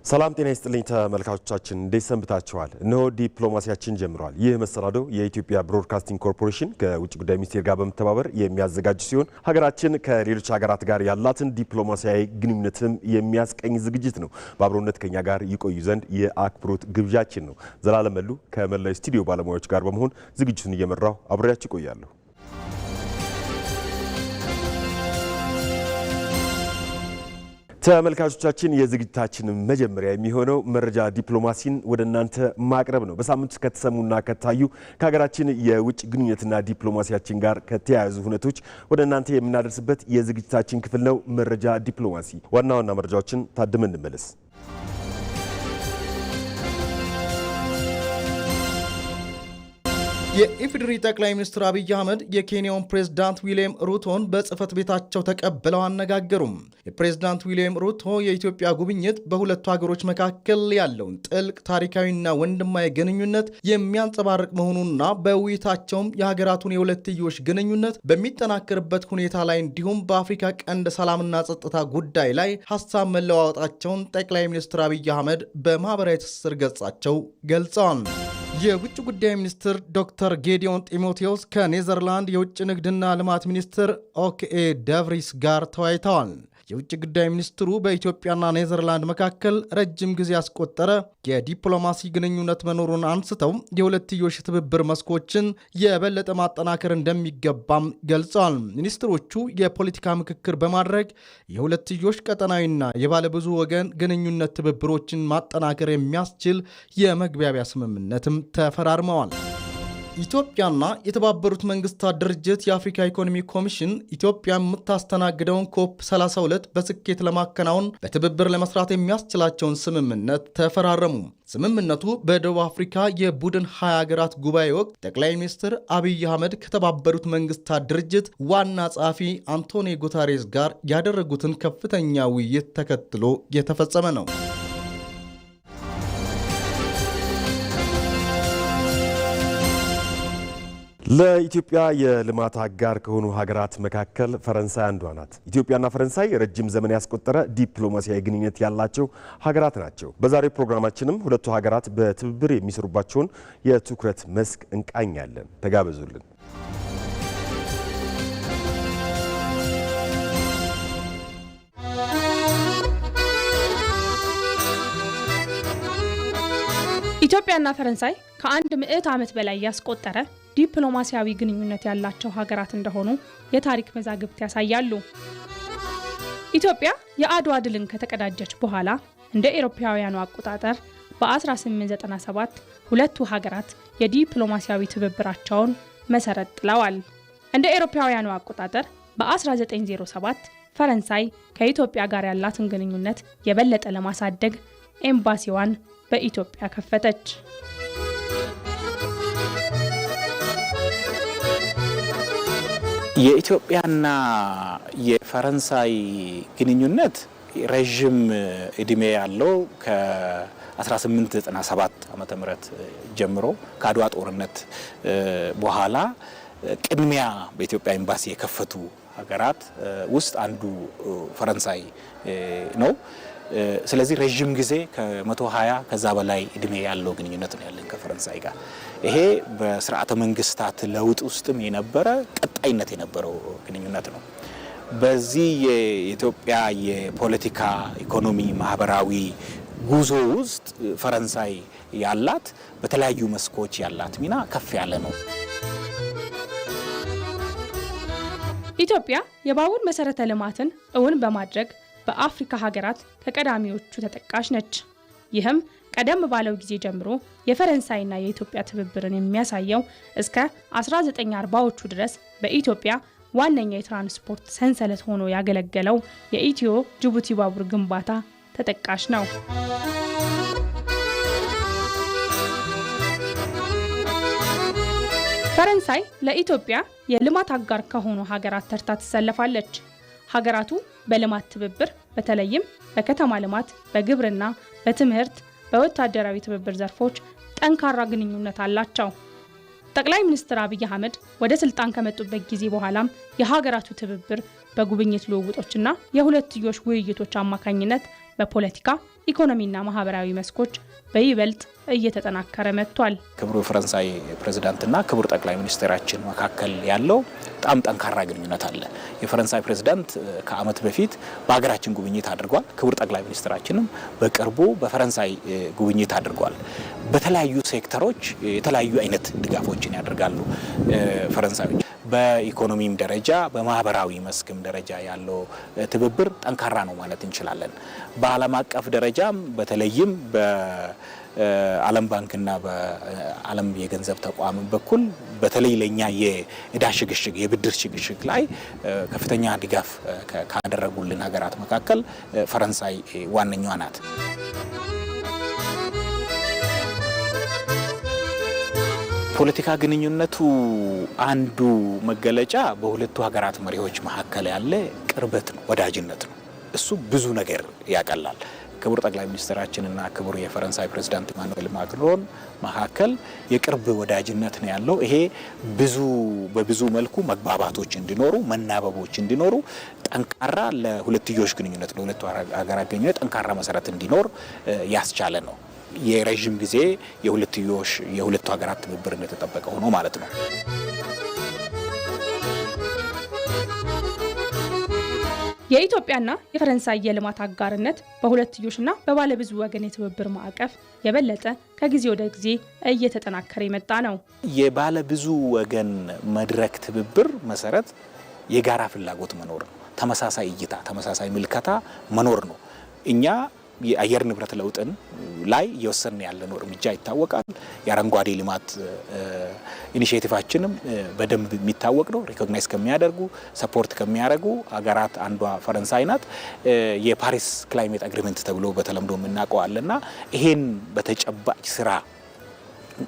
ሰላም ጤና ይስጥልኝ ተመልካቾቻችን እንዴት ሰንብታችኋል? እነሆ ዲፕሎማሲያችን ጀምሯል። ይህ መሰናዶ የኢትዮጵያ ብሮድካስቲንግ ኮርፖሬሽን ከውጭ ጉዳይ ሚኒስቴር ጋር በመተባበር የሚያዘጋጅ ሲሆን ሀገራችን ከሌሎች ሀገራት ጋር ያላትን ዲፕሎማሲያዊ ግንኙነትም የሚያስቀኝ ዝግጅት ነው። በአብሮነት ከኛ ጋር ይቆዩ ዘንድ የአክብሮት ግብዣችን ነው። ዘላለም መሉ ከመላው ስቱዲዮ ባለሙያዎች ጋር በመሆን ዝግጅቱን እየመራው አብሬያችሁ ቆያለሁ። ተመልካቾቻችን የዝግጅታችን መጀመሪያ የሚሆነው መረጃ ዲፕሎማሲን ወደናንተ ማቅረብ ነው። በሳምንት ከተሰሙና ከታዩ ከሀገራችን የውጭ ግንኙነትና ዲፕሎማሲያችን ጋር ከተያያዙ ሁነቶች ወደናንተ የምናደርስበት የዝግጅታችን ክፍል ነው መረጃ ዲፕሎማሲ። ዋና ዋና መረጃዎችን ታድመን እንመለስ። የኢፌዴሪ ጠቅላይ ሚኒስትር አብይ አህመድ የኬንያውን ፕሬዝዳንት ዊሊያም ሩቶን በጽህፈት ቤታቸው ተቀብለው አነጋገሩም። የፕሬዝዳንት ዊሊያም ሩቶ የኢትዮጵያ ጉብኝት በሁለቱ ሀገሮች መካከል ያለውን ጥልቅ ታሪካዊና ወንድማዊ ግንኙነት የሚያንጸባርቅ መሆኑንና በውይይታቸውም የሀገራቱን የሁለትዮሽ ግንኙነት በሚጠናከርበት ሁኔታ ላይ እንዲሁም በአፍሪካ ቀንድ ሰላምና ጸጥታ ጉዳይ ላይ ሀሳብ መለዋወጣቸውን ጠቅላይ ሚኒስትር አብይ አህመድ በማህበራዊ ትስስር ገጻቸው ገልጸዋል። የውጭ ጉዳይ ሚኒስትር ዶክተር ጌዲዮን ጢሞቴዎስ ከኔዘርላንድ የውጭ ንግድና ልማት ሚኒስትር ኦኬኤ ደቭሪስ ጋር ተወያይተዋል። የውጭ ጉዳይ ሚኒስትሩ በኢትዮጵያና ኔዘርላንድ መካከል ረጅም ጊዜ ያስቆጠረ የዲፕሎማሲ ግንኙነት መኖሩን አንስተው የሁለትዮሽ ትብብር መስኮችን የበለጠ ማጠናከር እንደሚገባም ገልጸዋል። ሚኒስትሮቹ የፖለቲካ ምክክር በማድረግ የሁለትዮሽ ቀጠናዊና የባለብዙ ወገን ግንኙነት ትብብሮችን ማጠናከር የሚያስችል የመግባቢያ ስምምነትም ተፈራርመዋል። ኢትዮጵያና የተባበሩት መንግስታት ድርጅት የአፍሪካ ኢኮኖሚ ኮሚሽን ኢትዮጵያ የምታስተናግደውን ኮፕ 32 በስኬት ለማከናወን በትብብር ለመስራት የሚያስችላቸውን ስምምነት ተፈራረሙ። ስምምነቱ በደቡብ አፍሪካ የቡድን 20 ሀገራት ጉባኤ ወቅት ጠቅላይ ሚኒስትር አብይ አህመድ ከተባበሩት መንግስታት ድርጅት ዋና ጸሐፊ አንቶኒዮ ጉተሬስ ጋር ያደረጉትን ከፍተኛ ውይይት ተከትሎ የተፈጸመ ነው። ለኢትዮጵያ የልማት አጋር ከሆኑ ሀገራት መካከል ፈረንሳይ አንዷ ናት። ኢትዮጵያና ፈረንሳይ ረጅም ዘመን ያስቆጠረ ዲፕሎማሲያዊ ግንኙነት ያላቸው ሀገራት ናቸው። በዛሬው ፕሮግራማችንም ሁለቱ ሀገራት በትብብር የሚሰሩባቸውን የትኩረት መስክ እንቃኛለን። ተጋበዙልን። ኢትዮጵያና ፈረንሳይ ከአንድ ምዕት ዓመት በላይ ያስቆጠረ ዲፕሎማሲያዊ ግንኙነት ያላቸው ሀገራት እንደሆኑ የታሪክ መዛግብት ያሳያሉ። ኢትዮጵያ የአድዋ ድልን ከተቀዳጀች በኋላ እንደ አውሮፓውያኑ አቆጣጠር በ1897 ሁለቱ ሀገራት የዲፕሎማሲያዊ ትብብራቸውን መሰረት ጥለዋል። እንደ አውሮፓውያኑ አቆጣጠር በ1907 ፈረንሳይ ከኢትዮጵያ ጋር ያላትን ግንኙነት የበለጠ ለማሳደግ ኤምባሲዋን በኢትዮጵያ ከፈተች። የኢትዮጵያና የፈረንሳይ ግንኙነት ረጅም እድሜ ያለው ከ1897 ዓመተ ምህረት ጀምሮ ከአድዋ ጦርነት በኋላ ቅድሚያ በኢትዮጵያ ኤምባሲ የከፈቱ ሀገራት ውስጥ አንዱ ፈረንሳይ ነው። ስለዚህ ረጅም ጊዜ ከ120 ከዛ በላይ እድሜ ያለው ግንኙነት ነው ያለን ከፈረንሳይ ጋር። ይሄ በስርዓተ መንግስታት ለውጥ ውስጥም የነበረ ቀጣይነት የነበረው ግንኙነት ነው። በዚህ የኢትዮጵያ የፖለቲካ ኢኮኖሚ፣ ማህበራዊ ጉዞ ውስጥ ፈረንሳይ ያላት በተለያዩ መስኮች ያላት ሚና ከፍ ያለ ነው። ኢትዮጵያ የባቡር መሰረተ ልማትን እውን በማድረግ በአፍሪካ ሀገራት ከቀዳሚዎቹ ተጠቃሽ ነች። ይህም ቀደም ባለው ጊዜ ጀምሮ የፈረንሳይና የኢትዮጵያ ትብብርን የሚያሳየው እስከ 1940ዎቹ ድረስ በኢትዮጵያ ዋነኛ የትራንስፖርት ሰንሰለት ሆኖ ያገለገለው የኢትዮ ጅቡቲ ባቡር ግንባታ ተጠቃሽ ነው። ፈረንሳይ ለኢትዮጵያ የልማት አጋር ከሆኑ ሀገራት ተርታ ትሰለፋለች። ሀገራቱ በልማት ትብብር በተለይም በከተማ ልማት፣ በግብርና፣ በትምህርት፣ በወታደራዊ ትብብር ዘርፎች ጠንካራ ግንኙነት አላቸው። ጠቅላይ ሚኒስትር አብይ አህመድ ወደ ስልጣን ከመጡበት ጊዜ በኋላም የሀገራቱ ትብብር በጉብኝት ልውውጦችና የሁለትዮሽ ውይይቶች አማካኝነት በፖለቲካ ኢኮኖሚና ማህበራዊ መስኮች በይበልጥ እየተጠናከረ መጥቷል። ክቡር የፈረንሳይ ፕሬዝዳንትና ክቡር ጠቅላይ ሚኒስትራችን መካከል ያለው በጣም ጠንካራ ግንኙነት አለ። የፈረንሳይ ፕሬዝዳንት ከዓመት በፊት በሀገራችን ጉብኝት አድርጓል። ክቡር ጠቅላይ ሚኒስትራችንም በቅርቡ በፈረንሳይ ጉብኝት አድርጓል። በተለያዩ ሴክተሮች የተለያዩ አይነት ድጋፎችን ያደርጋሉ ፈረንሳዮች። በኢኮኖሚም ደረጃ በማህበራዊ መስክም ደረጃ ያለው ትብብር ጠንካራ ነው ማለት እንችላለን። በዓለም አቀፍ ደረጃም በተለይም በዓለም ባንክና በዓለም የገንዘብ ተቋም በኩል በተለይ ለኛ የዕዳ ሽግሽግ የብድር ሽግሽግ ላይ ከፍተኛ ድጋፍ ካደረጉልን ሀገራት መካከል ፈረንሳይ ዋነኛዋ ናት። ፖለቲካ ግንኙነቱ አንዱ መገለጫ በሁለቱ ሀገራት መሪዎች መካከል ያለ ቅርበት ነው፣ ወዳጅነት ነው። እሱ ብዙ ነገር ያቀላል። ክቡር ጠቅላይ ሚኒስትራችንና ክቡር የፈረንሳይ ፕሬዝዳንት ኢማኑኤል ማክሮን መካከል የቅርብ ወዳጅነት ነው ያለው። ይሄ በብዙ መልኩ መግባባቶች እንዲኖሩ፣ መናበቦች እንዲኖሩ ጠንካራ ለሁለትዮሽ ግንኙነት ለሁለቱ ሀገራት ግንኙነት ጠንካራ መሰረት እንዲኖር ያስቻለ ነው። የረጅም ጊዜ የሁለቱ ሀገራት ትብብር እንደተጠበቀ ሆኖ ማለት ነው። የኢትዮጵያና የፈረንሳይ የልማት አጋርነት በሁለትዮሽና በባለብዙ ወገን የትብብር ማዕቀፍ የበለጠ ከጊዜ ወደ ጊዜ እየተጠናከረ የመጣ ነው። የባለብዙ ወገን መድረክ ትብብር መሰረት የጋራ ፍላጎት መኖር ነው። ተመሳሳይ እይታ፣ ተመሳሳይ ምልከታ መኖር ነው። እኛ የአየር ንብረት ለውጥን ላይ እየወሰድን ያለነው እርምጃ ይታወቃል። የአረንጓዴ ልማት ኢኒሼቲቫችንም በደንብ የሚታወቅ ነው። ሪኮግናይዝ ከሚያደርጉ ሰፖርት ከሚያደርጉ ሀገራት አንዷ ፈረንሳይ ናት። የፓሪስ ክላይሜት አግሪመንት ተብሎ በተለምዶ የምናውቀው አለና ይሄን በተጨባጭ ስራ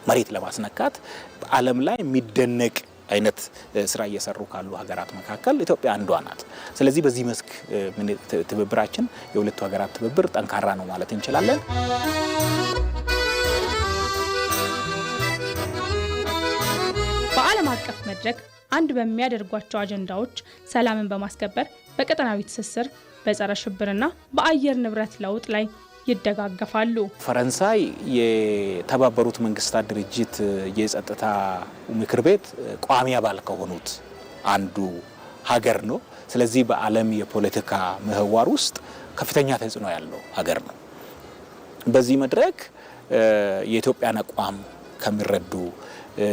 መሬት ለማስነካት በዓለም ላይ የሚደነቅ አይነት ስራ እየሰሩ ካሉ ሀገራት መካከል ኢትዮጵያ አንዷ ናት። ስለዚህ በዚህ መስክ ትብብራችን የሁለቱ ሀገራት ትብብር ጠንካራ ነው ማለት እንችላለን። በዓለም አቀፍ መድረክ አንድ በሚያደርጓቸው አጀንዳዎች ሰላምን በማስከበር በቀጠናዊ ትስስር፣ በጸረ ሽብርና በአየር ንብረት ለውጥ ላይ ይደጋገፋሉ። ፈረንሳይ የተባበሩት መንግስታት ድርጅት የጸጥታ ምክር ቤት ቋሚ አባል ከሆኑት አንዱ ሀገር ነው። ስለዚህ በዓለም የፖለቲካ ምህዋር ውስጥ ከፍተኛ ተጽዕኖ ያለው ሀገር ነው። በዚህ መድረክ የኢትዮጵያን አቋም ከሚረዱ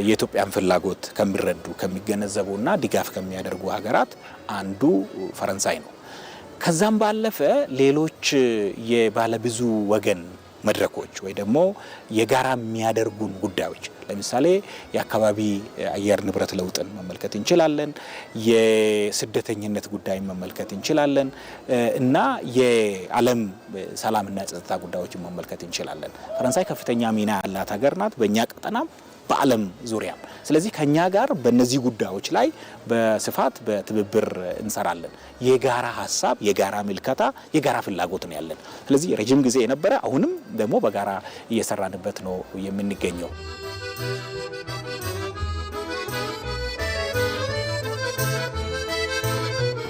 የኢትዮጵያን ፍላጎት ከሚረዱ ከሚገነዘቡና ድጋፍ ከሚያደርጉ ሀገራት አንዱ ፈረንሳይ ነው። ከዛም ባለፈ ሌሎች የባለብዙ ወገን መድረኮች ወይ ደግሞ የጋራ የሚያደርጉን ጉዳዮች ለምሳሌ የአካባቢ አየር ንብረት ለውጥን መመልከት እንችላለን። የስደተኝነት ጉዳይን መመልከት እንችላለን እና የዓለም ሰላምና ጸጥታ ጉዳዮችን መመልከት እንችላለን። ፈረንሳይ ከፍተኛ ሚና ያላት ሀገር ናት በእኛ ቀጠናም በዓለም ዙሪያም። ስለዚህ ከኛ ጋር በእነዚህ ጉዳዮች ላይ በስፋት በትብብር እንሰራለን። የጋራ ሀሳብ፣ የጋራ ምልከታ፣ የጋራ ፍላጎት ነው ያለን። ስለዚህ ረጅም ጊዜ የነበረ አሁንም ደግሞ በጋራ እየሰራንበት ነው የምንገኘው።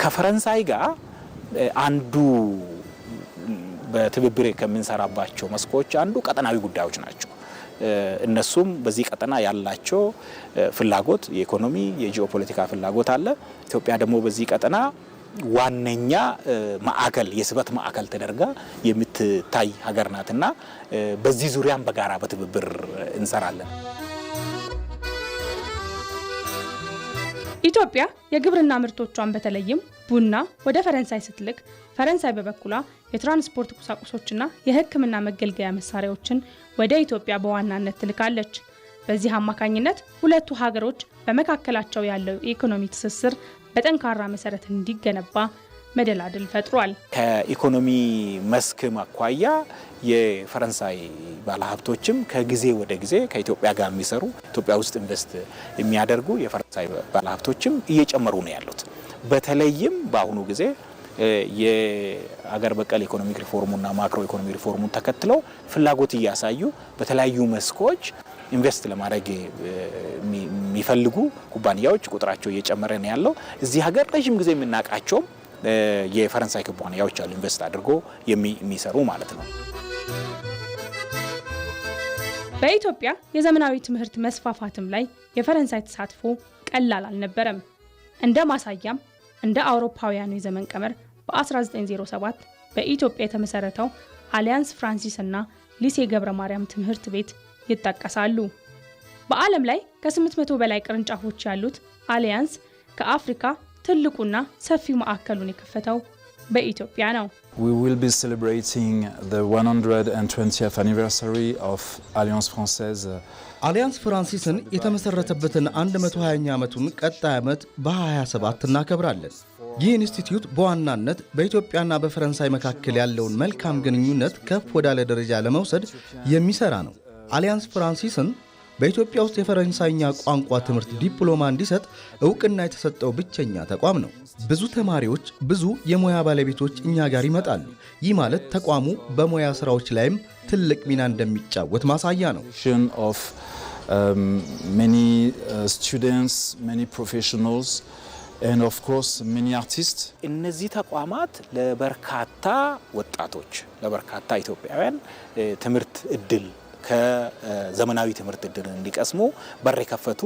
ከፈረንሳይ ጋር አንዱ በትብብር ከምንሰራባቸው መስኮች አንዱ ቀጠናዊ ጉዳዮች ናቸው። እነሱም በዚህ ቀጠና ያላቸው ፍላጎት የኢኮኖሚ የጂኦፖለቲካ ፍላጎት አለ። ኢትዮጵያ ደግሞ በዚህ ቀጠና ዋነኛ ማዕከል የስበት ማዕከል ተደርጋ የምትታይ ሀገር ናትና በዚህ ዙሪያም በጋራ በትብብር እንሰራለን። ኢትዮጵያ የግብርና ምርቶቿን በተለይም ቡና ወደ ፈረንሳይ ስትልክ፣ ፈረንሳይ በበኩሏ የትራንስፖርት ቁሳቁሶችና የሕክምና መገልገያ መሳሪያዎችን ወደ ኢትዮጵያ በዋናነት ትልካለች። በዚህ አማካኝነት ሁለቱ ሀገሮች በመካከላቸው ያለው የኢኮኖሚ ትስስር በጠንካራ መሰረት እንዲገነባ መደላድል ፈጥሯል። ከኢኮኖሚ መስክ ማኳያ የፈረንሳይ ባለሀብቶችም ከጊዜ ወደ ጊዜ ከኢትዮጵያ ጋር የሚሰሩ ኢትዮጵያ ውስጥ ኢንቨስት የሚያደርጉ የፈረንሳይ ባለሀብቶችም እየጨመሩ ነው ያሉት። በተለይም በአሁኑ ጊዜ የሀገር በቀል ኢኮኖሚክ ሪፎርሙና ማክሮ ኢኮኖሚ ሪፎርሙን ተከትለው ፍላጎት እያሳዩ በተለያዩ መስኮች ኢንቨስት ለማድረግ የሚፈልጉ ኩባንያዎች ቁጥራቸው እየጨመረ ነው ያለው። እዚህ ሀገር ረጅም ጊዜ የምናውቃቸውም የፈረንሳይ ኩባንያዎች አሉ ኢንቨስት አድርጎ የሚሰሩ ማለት ነው። በኢትዮጵያ የዘመናዊ ትምህርት መስፋፋትም ላይ የፈረንሳይ ተሳትፎ ቀላል አልነበረም። እንደ ማሳያም እንደ አውሮፓውያኑ የዘመን ቀመር በ1907 በኢትዮጵያ የተመሰረተው አሊያንስ ፍራንሲስ እና ሊሴ ገብረ ማርያም ትምህርት ቤት ይጠቀሳሉ። በዓለም ላይ ከ800 በላይ ቅርንጫፎች ያሉት አሊያንስ ከአፍሪካ ትልቁና ሰፊው ማዕከሉን የከፈተው በኢትዮጵያ ነው። We will be celebrating the 120th anniversary of Alliance Française. አሊያንስ ፍራንሲስን የተመሰረተበትን 120ኛ ዓመቱን ቀጣይ ዓመት በ27 እናከብራለን። ይህ ኢንስቲትዩት በዋናነት በኢትዮጵያና በፈረንሳይ መካከል ያለውን መልካም ግንኙነት ከፍ ወዳለ ደረጃ ለመውሰድ የሚሰራ ነው። አሊያንስ ፍራንሲስን በኢትዮጵያ ውስጥ የፈረንሳይኛ ቋንቋ ትምህርት ዲፕሎማ እንዲሰጥ እውቅና የተሰጠው ብቸኛ ተቋም ነው። ብዙ ተማሪዎች፣ ብዙ የሙያ ባለቤቶች እኛ ጋር ይመጣሉ። ይህ ማለት ተቋሙ በሙያ ስራዎች ላይም ትልቅ ሚና እንደሚጫወት ማሳያ ነው። Many students, many professionals and of course many artists. እነዚህ ተቋማት ለበርካታ ወጣቶች ለበርካታ ኢትዮጵያውያን ትምህርት እድል ከዘመናዊ ትምህርት እድል እንዲቀስሙ በር የከፈቱ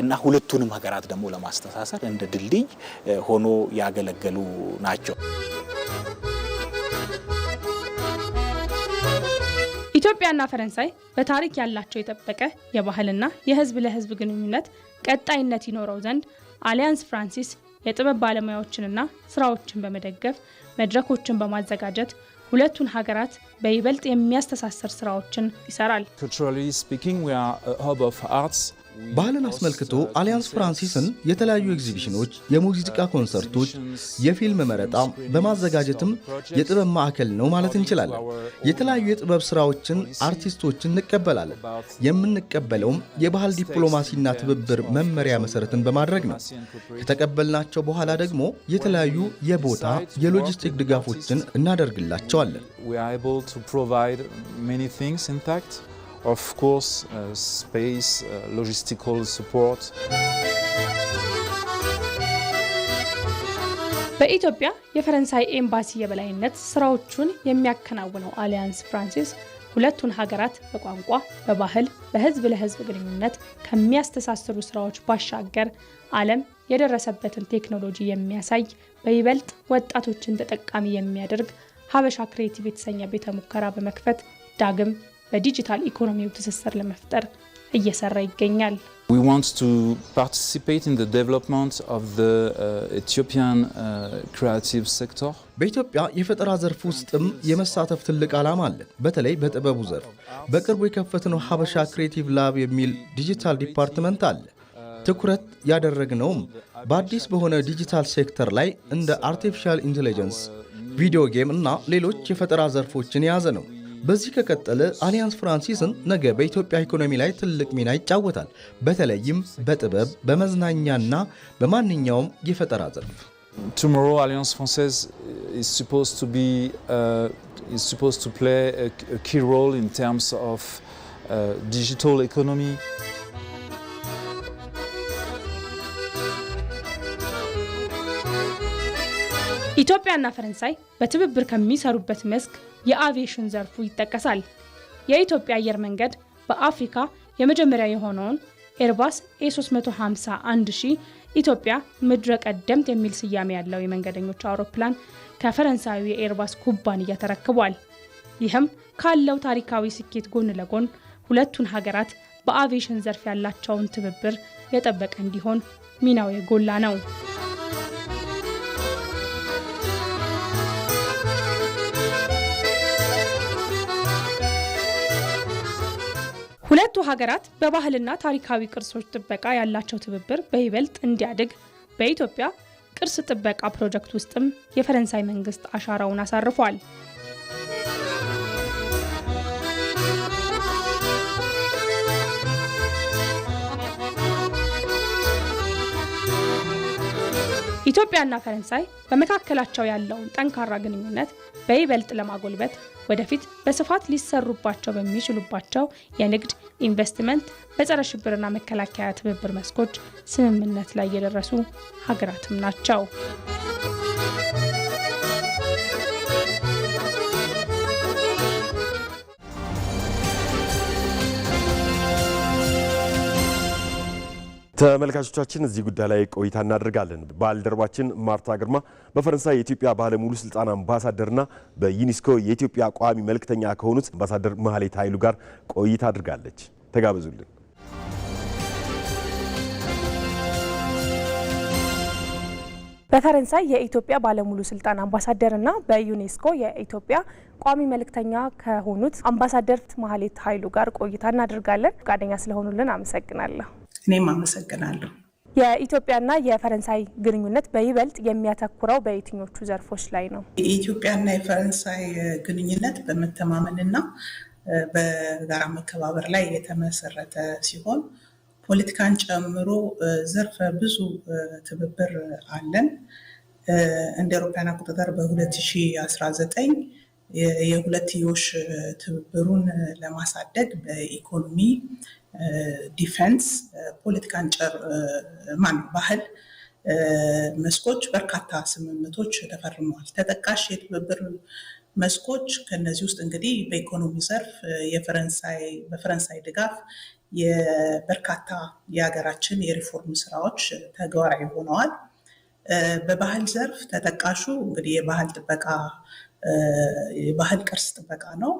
እና ሁለቱንም ሀገራት ደግሞ ለማስተሳሰር እንደ ድልድይ ሆኖ ያገለገሉ ናቸው። ኢትዮጵያና ፈረንሳይ በታሪክ ያላቸው የጠበቀ የባህልና የህዝብ ለህዝብ ግንኙነት ቀጣይነት ይኖረው ዘንድ አሊያንስ ፍራንሲስ የጥበብ ባለሙያዎችንና ስራዎችን በመደገፍ መድረኮችን በማዘጋጀት ሁለቱን ሀገራት በይበልጥ የሚያስተሳሰር ስራዎችን ይሰራል። Culturally speaking, we are a hub of arts. ባህልን አስመልክቶ አሊያንስ ፍራንሲስን የተለያዩ ኤግዚቢሽኖች፣ የሙዚቃ ኮንሰርቶች፣ የፊልም መረጣ በማዘጋጀትም የጥበብ ማዕከል ነው ማለት እንችላለን። የተለያዩ የጥበብ ስራዎችን፣ አርቲስቶችን እንቀበላለን። የምንቀበለውም የባህል ዲፕሎማሲና ትብብር መመሪያ መሰረትን በማድረግ ነው። ከተቀበልናቸው በኋላ ደግሞ የተለያዩ የቦታ የሎጂስቲክ ድጋፎችን እናደርግላቸዋለን። We are able to provide many things intact. Of course, space, logistical support. በኢትዮጵያ የፈረንሳይ ኤምባሲ የበላይነት ስራዎቹን የሚያከናውነው አሊያንስ ፍራንሲስ ሁለቱን ሀገራት በቋንቋ፣ በባህል፣ በህዝብ ለህዝብ ግንኙነት ከሚያስተሳስሩ ስራዎች ባሻገር ዓለም የደረሰበትን ቴክኖሎጂ የሚያሳይ በይበልጥ ወጣቶችን ተጠቃሚ የሚያደርግ ሀበሻ ክሬቲቭ የተሰኘ ቤተ ሙከራ በመክፈት ዳግም በዲጂታል ኢኮኖሚው ትስስር ለመፍጠር እየሰራ ይገኛል። We want to participate in the development of the Ethiopian creative sector. በኢትዮጵያ የፈጠራ ዘርፍ ውስጥም የመሳተፍ ትልቅ ዓላማ አለን። በተለይ በጥበቡ ዘርፍ በቅርቡ የከፈትነው ሀበሻ ክሬቲቭ ላብ የሚል ዲጂታል ዲፓርትመንት አለ። ትኩረት ያደረግነውም በአዲስ በሆነ ዲጂታል ሴክተር ላይ እንደ አርቲፊሻል ኢንቴሊጀንስ፣ ቪዲዮ ጌም እና ሌሎች የፈጠራ ዘርፎችን የያዘ ነው። በዚህ ከቀጠለ አሊያንስ ፍራንሲስን ነገ በኢትዮጵያ ኢኮኖሚ ላይ ትልቅ ሚና ይጫወታል። በተለይም በጥበብ፣ በመዝናኛና በማንኛውም የፈጠራ ዘርፍ። Tomorrow, Alliance Française is supposed to play a key role in terms of digital economy. ኢትዮጵያና ፈረንሳይ በትብብር ከሚሰሩበት መስክ የአቪዬሽን ዘርፉ ይጠቀሳል። የኢትዮጵያ አየር መንገድ በአፍሪካ የመጀመሪያ የሆነውን ኤርባስ A350-1000 ኢትዮጵያ ምድረ ቀደምት የሚል ስያሜ ያለው የመንገደኞች አውሮፕላን ከፈረንሳዩ የኤርባስ ኩባንያ ተረክቧል። ይህም ካለው ታሪካዊ ስኬት ጎን ለጎን ሁለቱን ሀገራት በአቪዬሽን ዘርፍ ያላቸውን ትብብር የጠበቀ እንዲሆን ሚናው የጎላ ነው። ሁለቱ ሀገራት በባህልና ታሪካዊ ቅርሶች ጥበቃ ያላቸው ትብብር በይበልጥ እንዲያድግ በኢትዮጵያ ቅርስ ጥበቃ ፕሮጀክት ውስጥም የፈረንሳይ መንግስት አሻራውን አሳርፏል። ኢትዮጵያና ፈረንሳይ በመካከላቸው ያለውን ጠንካራ ግንኙነት በይበልጥ ለማጎልበት ወደፊት በስፋት ሊሰሩባቸው በሚችሉባቸው የንግድ፣ ኢንቨስትመንት፣ በጸረ ሽብርና መከላከያ ትብብር መስኮች ስምምነት ላይ የደረሱ ሀገራትም ናቸው። ተመልካቾቻችን እዚህ ጉዳይ ላይ ቆይታ እናደርጋለን። ባልደረባችን ማርታ ግርማ በፈረንሳይ የኢትዮጵያ ባለሙሉ ስልጣን አምባሳደርና በዩኔስኮ የኢትዮጵያ ቋሚ መልእክተኛ ከሆኑት አምባሳደር ማህሌት ኃይሉ ጋር ቆይታ አድርጋለች። ተጋበዙልን። በፈረንሳይ የኢትዮጵያ ባለሙሉ ስልጣን አምባሳደርና በዩኔስኮ የኢትዮጵያ ቋሚ መልእክተኛ ከሆኑት አምባሳደር ማህሌት ኃይሉ ጋር ቆይታ እናደርጋለን። ፈቃደኛ ስለሆኑልን አመሰግናለሁ። እኔም አመሰግናለሁ። የኢትዮጵያና የፈረንሳይ ግንኙነት በይበልጥ የሚያተኩረው በየትኞቹ ዘርፎች ላይ ነው? የኢትዮጵያና የፈረንሳይ ግንኙነት በመተማመንና በጋራ መከባበር ላይ የተመሰረተ ሲሆን ፖለቲካን ጨምሮ ዘርፈ ብዙ ትብብር አለን። እንደ አውሮፓውያን አቆጣጠር በ2019 የሁለትዮሽ ትብብሩን ለማሳደግ በኢኮኖሚ፣ ዲፌንስ፣ ፖለቲካን ባህል መስኮች በርካታ ስምምነቶች ተፈርመዋል። ተጠቃሽ የትብብር መስኮች ከነዚህ ውስጥ እንግዲህ በኢኮኖሚ ዘርፍ በፈረንሳይ ድጋፍ የበርካታ የሀገራችን የሪፎርም ስራዎች ተግባራዊ ሆነዋል። በባህል ዘርፍ ተጠቃሹ እንግዲህ የባህል ቅርስ ጥበቃ ነው።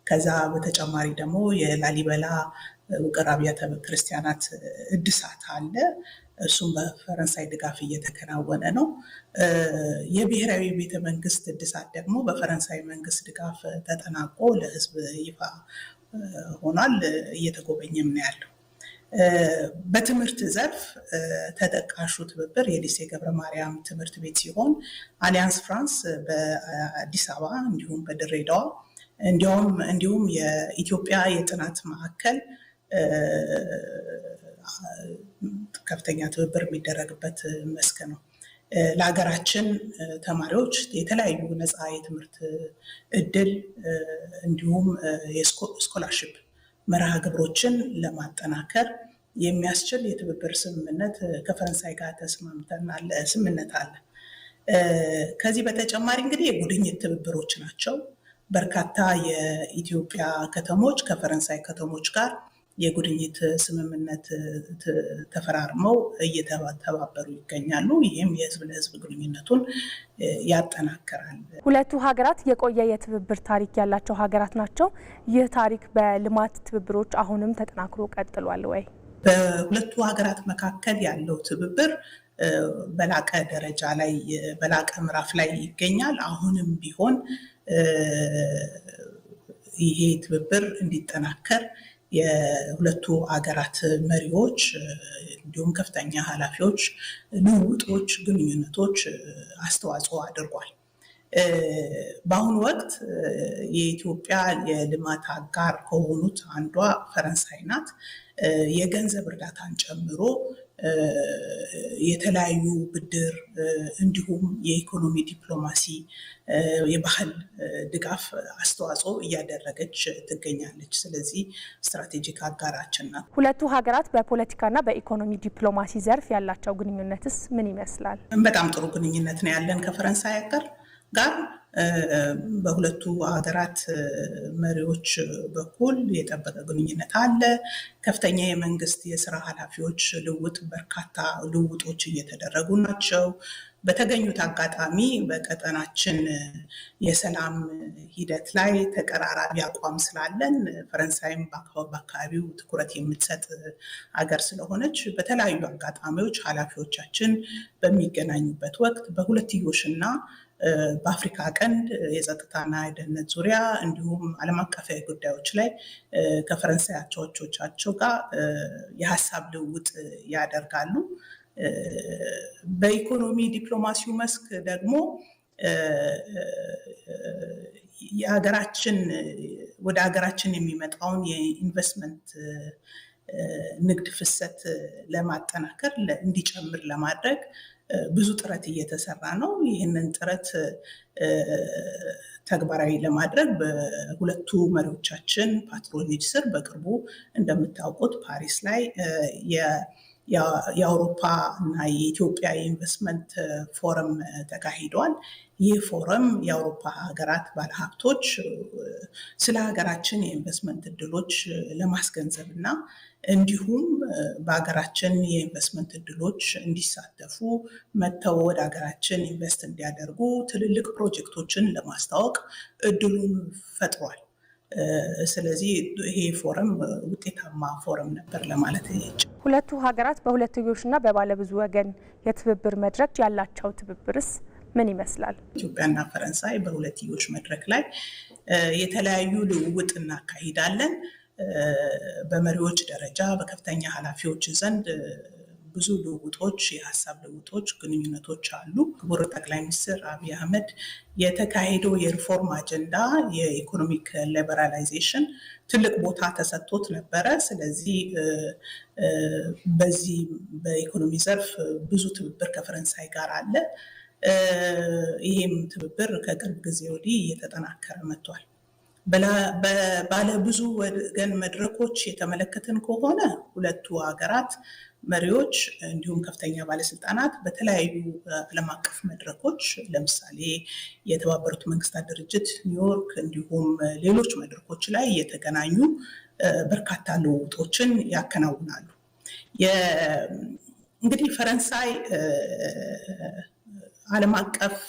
ከዛ በተጨማሪ ደግሞ የላሊበላ ውቅር አብያተ ክርስቲያናት እድሳት አለ። እሱም በፈረንሳይ ድጋፍ እየተከናወነ ነው። የብሔራዊ ቤተ መንግስት እድሳት ደግሞ በፈረንሳይ መንግስት ድጋፍ ተጠናቆ ለህዝብ ይፋ ሆኗል። እየተጎበኘም ነው ያለው። በትምህርት ዘርፍ ተጠቃሹ ትብብር የሊሴ ገብረ ማርያም ትምህርት ቤት ሲሆን አሊያንስ ፍራንስ በአዲስ አበባ እንዲሁም በድሬዳዋ እንዲሁም የኢትዮጵያ የጥናት ማዕከል ከፍተኛ ትብብር የሚደረግበት መስክ ነው። ለሀገራችን ተማሪዎች የተለያዩ ነፃ የትምህርት እድል እንዲሁም የስኮላርሺፕ መርሃ ግብሮችን ለማጠናከር የሚያስችል የትብብር ስምምነት ከፈረንሳይ ጋር ተስማምተናል። ስምምነት አለ። ከዚህ በተጨማሪ እንግዲህ የጉድኝት ትብብሮች ናቸው። በርካታ የኢትዮጵያ ከተሞች ከፈረንሳይ ከተሞች ጋር የጉድኝት ስምምነት ተፈራርመው እየተባበሩ ይገኛሉ። ይህም የህዝብ ለህዝብ ግንኙነቱን ያጠናክራል። ሁለቱ ሀገራት የቆየ የትብብር ታሪክ ያላቸው ሀገራት ናቸው። ይህ ታሪክ በልማት ትብብሮች አሁንም ተጠናክሮ ቀጥሏል ወይ? በሁለቱ ሀገራት መካከል ያለው ትብብር በላቀ ደረጃ ላይ በላቀ ምዕራፍ ላይ ይገኛል። አሁንም ቢሆን ይሄ ትብብር እንዲጠናከር የሁለቱ ሀገራት መሪዎች እንዲሁም ከፍተኛ ኃላፊዎች ልውውጦች፣ ግንኙነቶች አስተዋጽኦ አድርጓል። በአሁኑ ወቅት የኢትዮጵያ የልማት አጋር ከሆኑት አንዷ ፈረንሳይ ናት። የገንዘብ እርዳታን ጨምሮ የተለያዩ ብድር እንዲሁም የኢኮኖሚ ዲፕሎማሲ፣ የባህል ድጋፍ አስተዋጽኦ እያደረገች ትገኛለች። ስለዚህ ስትራቴጂክ አጋራችን ናት። ሁለቱ ሀገራት በፖለቲካና በኢኮኖሚ ዲፕሎማሲ ዘርፍ ያላቸው ግንኙነትስ ምን ይመስላል? በጣም ጥሩ ግንኙነት ነው ያለን ከፈረንሳይ ጋር በሁለቱ ሀገራት መሪዎች በኩል የጠበቀ ግንኙነት አለ። ከፍተኛ የመንግስት የስራ ኃላፊዎች በርካታ ልውውጦች እየተደረጉ ናቸው። በተገኙት አጋጣሚ በቀጠናችን የሰላም ሂደት ላይ ተቀራራቢ አቋም ስላለን ፈረንሳይም በአካባቢው ትኩረት የምትሰጥ ሀገር ስለሆነች በተለያዩ አጋጣሚዎች ኃላፊዎቻችን በሚገናኙበት ወቅት በሁለትዮሽና በአፍሪካ ቀንድ የጸጥታና የደህንነት ዙሪያ እንዲሁም ዓለም አቀፋዊ ጉዳዮች ላይ ከፈረንሳይ አቻዎቻቸው ጋር የሀሳብ ልውውጥ ያደርጋሉ። በኢኮኖሚ ዲፕሎማሲው መስክ ደግሞ ወደ ሀገራችን የሚመጣውን የኢንቨስትመንት ንግድ ፍሰት ለማጠናከር እንዲጨምር ለማድረግ ብዙ ጥረት እየተሰራ ነው። ይህንን ጥረት ተግባራዊ ለማድረግ በሁለቱ መሪዎቻችን ፓትሮኔጅ ስር በቅርቡ እንደምታውቁት ፓሪስ ላይ የአውሮፓ እና የኢትዮጵያ የኢንቨስትመንት ፎረም ተካሂዷል። ይህ ፎረም የአውሮፓ ሀገራት ባለሀብቶች ስለ ሀገራችን የኢንቨስትመንት እድሎች ለማስገንዘብ እና እንዲሁም በሀገራችን የኢንቨስትመንት እድሎች እንዲሳተፉ መጥተው ወደ ሀገራችን ኢንቨስት እንዲያደርጉ ትልልቅ ፕሮጀክቶችን ለማስተዋወቅ እድሉን ፈጥሯል። ስለዚህ ይሄ ፎረም ውጤታማ ፎረም ነበር ለማለት ይቻላል። ሁለቱ ሀገራት በሁለትዮሽና በባለብዙ ወገን የትብብር መድረክ ያላቸው ትብብርስ ምን ይመስላል? ኢትዮጵያና ፈረንሳይ በሁለትዮሽ መድረክ ላይ የተለያዩ ልውውጥ እናካሂዳለን። በመሪዎች ደረጃ በከፍተኛ ኃላፊዎች ዘንድ ብዙ ልውውጦች፣ የሀሳብ ልውውጦች፣ ግንኙነቶች አሉ። ክቡር ጠቅላይ ሚኒስትር አብይ አህመድ የተካሄደው የሪፎርም አጀንዳ የኢኮኖሚክ ሊበራላይዜሽን ትልቅ ቦታ ተሰጥቶት ነበረ። ስለዚህ በዚህ በኢኮኖሚ ዘርፍ ብዙ ትብብር ከፈረንሳይ ጋር አለ። ይህም ትብብር ከቅርብ ጊዜ ወዲህ እየተጠናከረ መጥቷል። ባለ ብዙ ወገን መድረኮች የተመለከትን ከሆነ ሁለቱ ሀገራት መሪዎች እንዲሁም ከፍተኛ ባለስልጣናት በተለያዩ ዓለም አቀፍ መድረኮች ለምሳሌ የተባበሩት መንግስታት ድርጅት ኒውዮርክ እንዲሁም ሌሎች መድረኮች ላይ የተገናኙ በርካታ ልውውጦችን ያከናውናሉ። እንግዲህ ፈረንሳይ ዓለም አቀፍ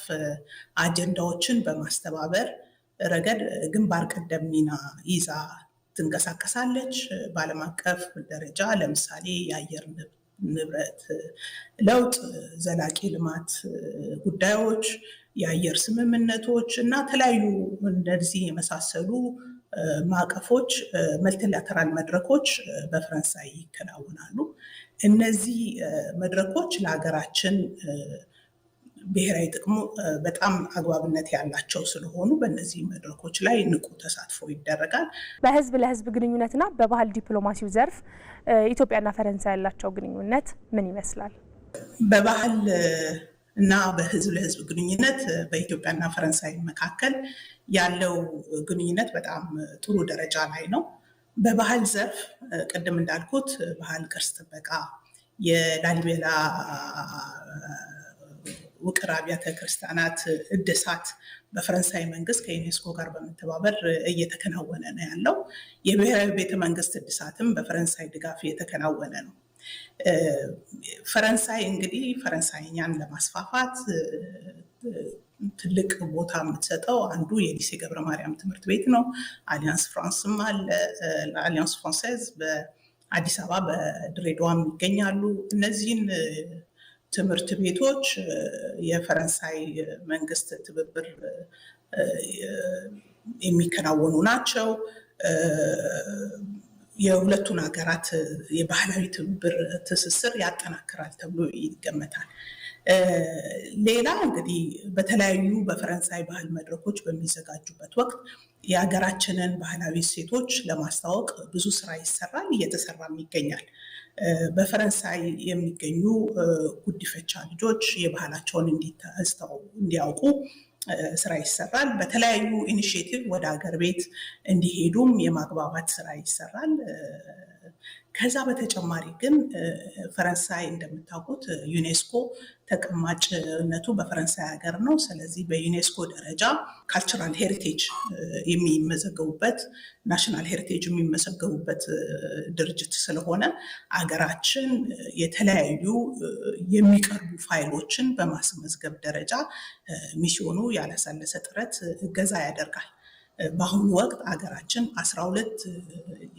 አጀንዳዎችን በማስተባበር ረገድ ግንባር ቀደም ሚና ይዛ ትንቀሳቀሳለች። በዓለም አቀፍ ደረጃ ለምሳሌ የአየር ንብረት ለውጥ፣ ዘላቂ ልማት ጉዳዮች፣ የአየር ስምምነቶች እና ተለያዩ እንደዚህ የመሳሰሉ ማዕቀፎች፣ መልቲላተራል መድረኮች በፈረንሳይ ይከናወናሉ። እነዚህ መድረኮች ለሀገራችን ብሔራዊ ጥቅሙ በጣም አግባብነት ያላቸው ስለሆኑ በእነዚህ መድረኮች ላይ ንቁ ተሳትፎ ይደረጋል። በህዝብ ለህዝብ ግንኙነትና በባህል ዲፕሎማሲው ዘርፍ ኢትዮጵያና ፈረንሳይ ያላቸው ግንኙነት ምን ይመስላል? በባህል እና በህዝብ ለህዝብ ግንኙነት በኢትዮጵያና ፈረንሳይ መካከል ያለው ግንኙነት በጣም ጥሩ ደረጃ ላይ ነው። በባህል ዘርፍ ቅድም እንዳልኩት ባህል ቅርስ ጥበቃ፣ የላሊበላ ውቅር አብያተ ክርስቲያናት እድሳት በፈረንሳይ መንግስት ከዩኔስኮ ጋር በመተባበር እየተከናወነ ነው ያለው። የብሔራዊ ቤተ መንግስት እድሳትም በፈረንሳይ ድጋፍ እየተከናወነ ነው። ፈረንሳይ እንግዲህ ፈረንሳይኛን ለማስፋፋት ትልቅ ቦታ የምትሰጠው አንዱ የሊሴ ገብረ ማርያም ትምህርት ቤት ነው። አሊያንስ ፍራንስም አለ። አሊያንስ ፍራንሴዝ በአዲስ አበባ በድሬዳዋም ይገኛሉ። እነዚህን ትምህርት ቤቶች የፈረንሳይ መንግስት ትብብር የሚከናወኑ ናቸው። የሁለቱን ሀገራት የባህላዊ ትብብር ትስስር ያጠናክራል ተብሎ ይገመታል። ሌላ እንግዲህ በተለያዩ በፈረንሳይ ባህል መድረኮች በሚዘጋጁበት ወቅት የሀገራችንን ባህላዊ እሴቶች ለማስተዋወቅ ብዙ ስራ ይሰራል፣ እየተሰራም ይገኛል። በፈረንሳይ የሚገኙ ጉዲፈቻ ልጆች የባህላቸውን እንዲያውቁ ስራ ይሰራል። በተለያዩ ኢኒሺዬቲቭ ወደ ሀገር ቤት እንዲሄዱም የማግባባት ስራ ይሰራል። ከዛ በተጨማሪ ግን ፈረንሳይ እንደምታውቁት ዩኔስኮ ተቀማጭነቱ በፈረንሳይ ሀገር ነው። ስለዚህ በዩኔስኮ ደረጃ ካልቸራል ሄሪቴጅ የሚመዘገቡበት ናሽናል ሄሪቴጅ የሚመዘገቡበት ድርጅት ስለሆነ አገራችን የተለያዩ የሚቀርቡ ፋይሎችን በማስመዝገብ ደረጃ ሚስዮኑ ያላሰለሰ ጥረት እገዛ ያደርጋል። በአሁኑ ወቅት ሀገራችን 12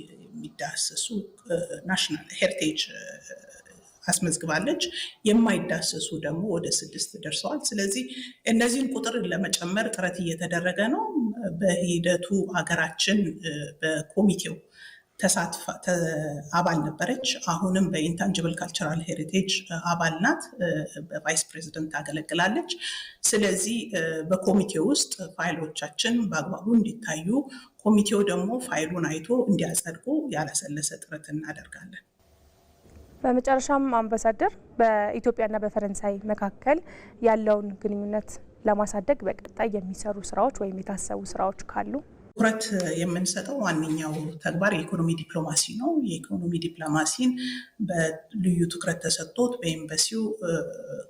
የሚዳሰሱ ናሽናል ሄሪቴጅ አስመዝግባለች። የማይዳሰሱ ደግሞ ወደ 6 ደርሰዋል። ስለዚህ እነዚህን ቁጥር ለመጨመር ጥረት እየተደረገ ነው። በሂደቱ ሀገራችን በኮሚቴው አባል ነበረች። አሁንም በኢንታንጅብል ካልቸራል ሄሪቴጅ አባል ናት። በቫይስ ፕሬዚደንት ታገለግላለች። ስለዚህ በኮሚቴው ውስጥ ፋይሎቻችን በአግባቡ እንዲታዩ፣ ኮሚቴው ደግሞ ፋይሉን አይቶ እንዲያጸድቁ ያላሰለሰ ጥረት እናደርጋለን። በመጨረሻም አምባሳደር፣ በኢትዮጵያና በፈረንሳይ መካከል ያለውን ግንኙነት ለማሳደግ በቀጣይ የሚሰሩ ስራዎች ወይም የታሰቡ ስራዎች ካሉ? ትኩረት የምንሰጠው ዋነኛው ተግባር የኢኮኖሚ ዲፕሎማሲ ነው። የኢኮኖሚ ዲፕሎማሲን በልዩ ትኩረት ተሰጥቶት በኤምባሲው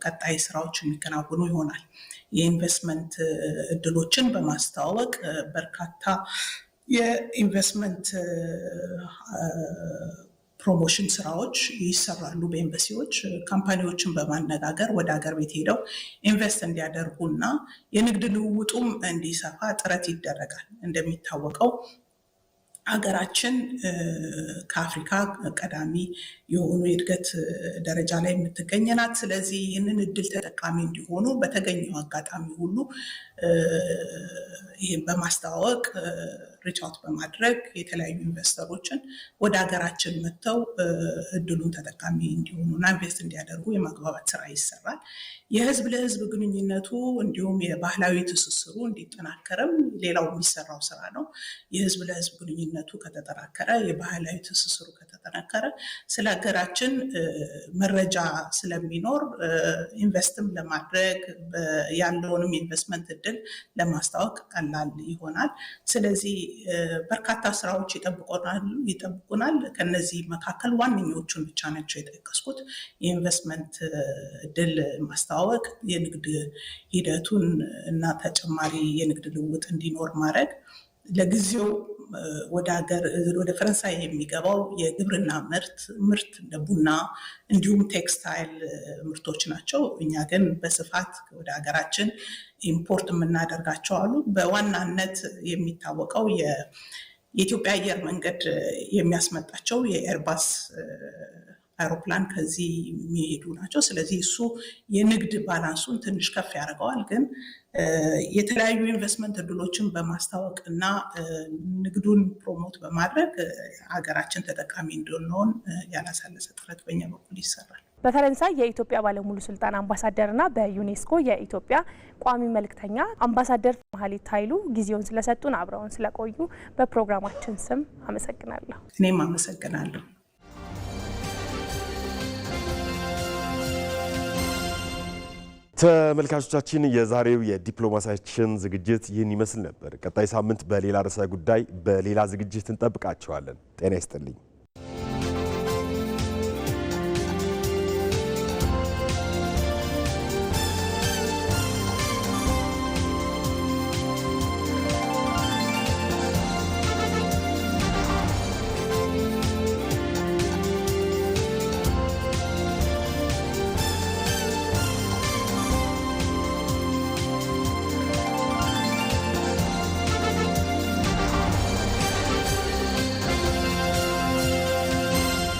ቀጣይ ስራዎች የሚከናወኑ ይሆናል። የኢንቨስትመንት እድሎችን በማስተዋወቅ በርካታ የኢንቨስትመንት ፕሮሞሽን ስራዎች ይሰራሉ። በኤምባሲዎች ካምፓኒዎችን በማነጋገር ወደ ሀገር ቤት ሄደው ኢንቨስት እንዲያደርጉና የንግድ ልውውጡም እንዲሰፋ ጥረት ይደረጋል። እንደሚታወቀው ሀገራችን ከአፍሪካ ቀዳሚ የሆኑ የእድገት ደረጃ ላይ የምትገኝ ናት። ስለዚህ ይህንን እድል ተጠቃሚ እንዲሆኑ በተገኘው አጋጣሚ ሁሉ ይህን በማስተዋወቅ ሪቻውት በማድረግ የተለያዩ ኢንቨስተሮችን ወደ ሀገራችን መጥተው እድሉን ተጠቃሚ እንዲሆኑና ኢንቨስት እንዲያደርጉ የማግባባት ስራ ይሰራል። የህዝብ ለህዝብ ግንኙነቱ እንዲሁም የባህላዊ ትስስሩ እንዲጠናከርም ሌላው የሚሰራው ስራ ነው። የህዝብ ለህዝብ ግንኙነቱ ከተጠናከረ፣ የባህላዊ ትስስሩ ከተጠናከረ ስለ ሀገራችን መረጃ ስለሚኖር ኢንቨስትም ለማድረግ ያለውንም ኢንቨስትመንት እድል ለማስታወቅ ቀላል ይሆናል። ስለዚህ በርካታ ስራዎች ይጠብቁናል። ከነዚህ መካከል ዋነኞቹን ብቻ ናቸው የጠቀስኩት። የኢንቨስትመንት እድል ማስተዋወቅ፣ የንግድ ሂደቱን እና ተጨማሪ የንግድ ልውውጥ እንዲኖር ማድረግ። ለጊዜው ወደ ፈረንሳይ የሚገባው የግብርና ምርት እንደ ቡና እንዲሁም ቴክስታይል ምርቶች ናቸው። እኛ ግን በስፋት ወደ ሀገራችን ኢምፖርት የምናደርጋቸው አሉ። በዋናነት የሚታወቀው የኢትዮጵያ አየር መንገድ የሚያስመጣቸው የኤርባስ አውሮፕላን ከዚህ የሚሄዱ ናቸው። ስለዚህ እሱ የንግድ ባላንሱን ትንሽ ከፍ ያደርገዋል። ግን የተለያዩ ኢንቨስትመንት እድሎችን በማስታወቅ እና ንግዱን ፕሮሞት በማድረግ ሀገራችን ተጠቃሚ እንድንሆን ያላሳለሰ ጥረት በኛ በኩል ይሰራል። በፈረንሳይ የኢትዮጵያ ባለሙሉ ስልጣን አምባሳደርና በዩኔስኮ የኢትዮጵያ ቋሚ መልእክተኛ አምባሳደር መሀሌት ኃይሉ ጊዜውን ስለሰጡን አብረውን ስለቆዩ በፕሮግራማችን ስም አመሰግናለሁ። እኔም አመሰግናለሁ። ተመልካቾቻችን የዛሬው የዲፕሎማሲያችን ዝግጅት ይህን ይመስል ነበር። ቀጣይ ሳምንት በሌላ ርዕሰ ጉዳይ በሌላ ዝግጅት እንጠብቃቸዋለን። ጤና ይስጥልኝ።